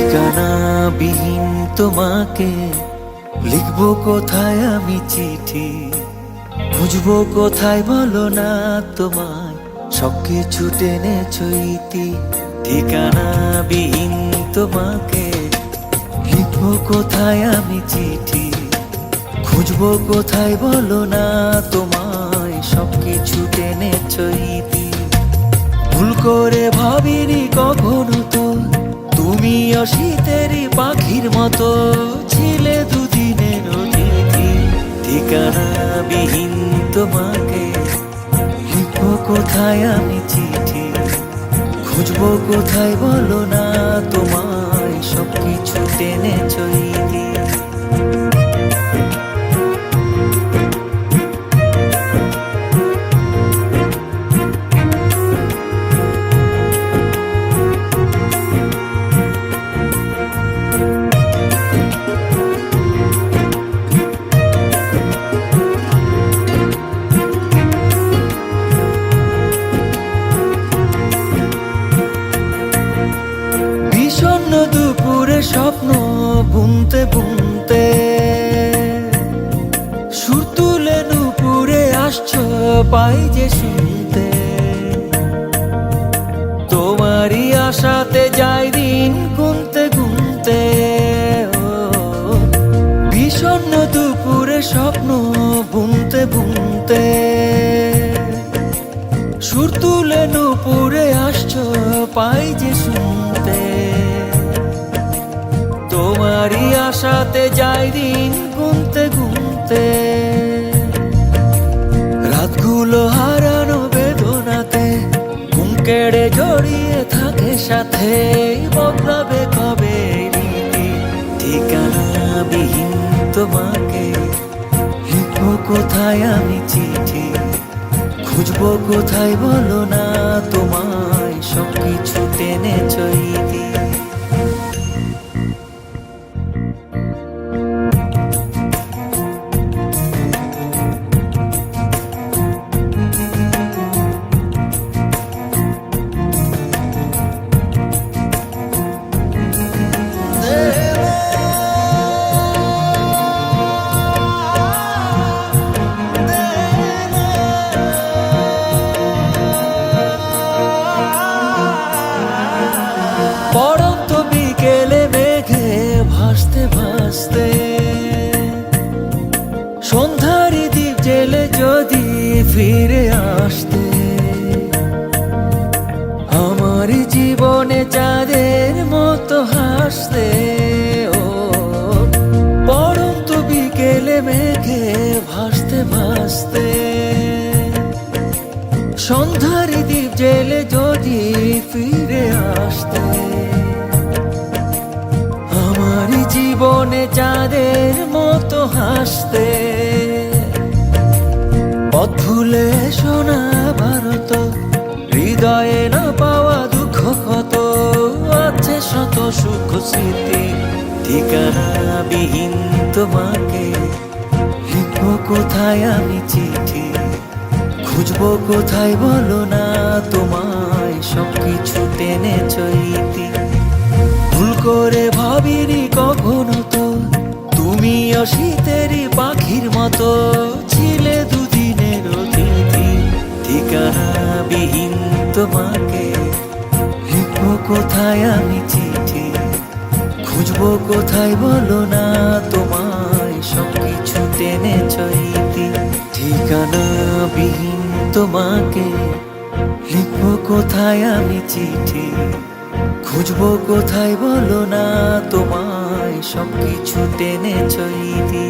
ঠিকানাবিহীন তোমাকে লিখবো কোথায় আমি চিঠি, খুঁজবো কোথায় বলো না তোমায়, সবকিছু টেনেছো ইতি। ঠিকানাবিহীন তোমাকে লিখবো কোথায় আমি চিঠি, খুঁজবো কোথায় বলো না তোমায়, সবকিছু টেনেছো ইতি। ভুল করে ভাবিনি কখনো তো তুমি অশীতেরই পাখির মতো ছিলে দুদিনের অতিথি। ঠিকানাবিহীন তোমাকে লিখবো কোথায় আমি চিঠি, খুঁজবো কোথায় বলো না তোমায়, সবকিছু টেনেছো ইতি। বিষণ্ণ দুপুরে স্বপ্ন বুনতে বুনতে সুর তুলে নুপুরে আসছো পাই যে শুনতে। তোমারই আশাতে যাই দিন গুনতে গুনতে, বিষণ্ণ দুপুরে স্বপ্ন বুনতে বুনতে সুর তুলে নুপুরে আসছো পাই যে শুনতে। তোমারই আশাতে যাই দিন গুনতে গুনতে, রাতগুলো হারানো বেদনাতে ঘুম কেড়ে জড়িয়ে থাকে সাথে, বদলাবে কবে রীতি। ঠিকানাবিহীন তোমাকে লিখবো কোথায় আমি চিঠি, খুঁজবো কোথায় বলো না তোমায়, সবকিছু টেনেছো ইতি। পড়ন্ত বিকেলে মেঘে ভাসতে ভাসতে সন্ধ্যারি দ্বীপ জেলে যদি ফিরে আসতে, আমার জীবনে চাঁদের মতো হাসতে। ও পড়ন্ত বিকেলে মেঘে ভাসতে ভাসতে সন্ধ্যারি দ্বীপ জেলে যদি ফিরে আসতে, আমার জীবনে চাঁদের মতো হাসতে। পথ ভুলে শোনা ভারত, হৃদয়ে না পাওয়া দুঃখ কত, আছে শত সুখ স্মৃতি। ঠিকানাবিহীন তোমাকে লিখবো কোথায় আমি চিঠি, খুঁজবো কোথায় বলো না তোমায়, সবকিছু টেনেছো ইতি। ভুল করে ভাবিনি কখনো তো তুমি অশীতেরই পাখির মতো ছিলে দুদিনের অতিথি। ঠিকানাবিহীন তোমাকে লিখবো কোথায় আমি চিঠি, খুঁজবো কোথায় বলো না তোমায়, সবকিছু টেনেছো ইতি। ঠিকানাবিহীন তোমাকে লিখবো কোথায় আমি চিঠি, খুঁজবো কোথায় বলো না তোমায়, সবকিছু টেনেছো ইতি।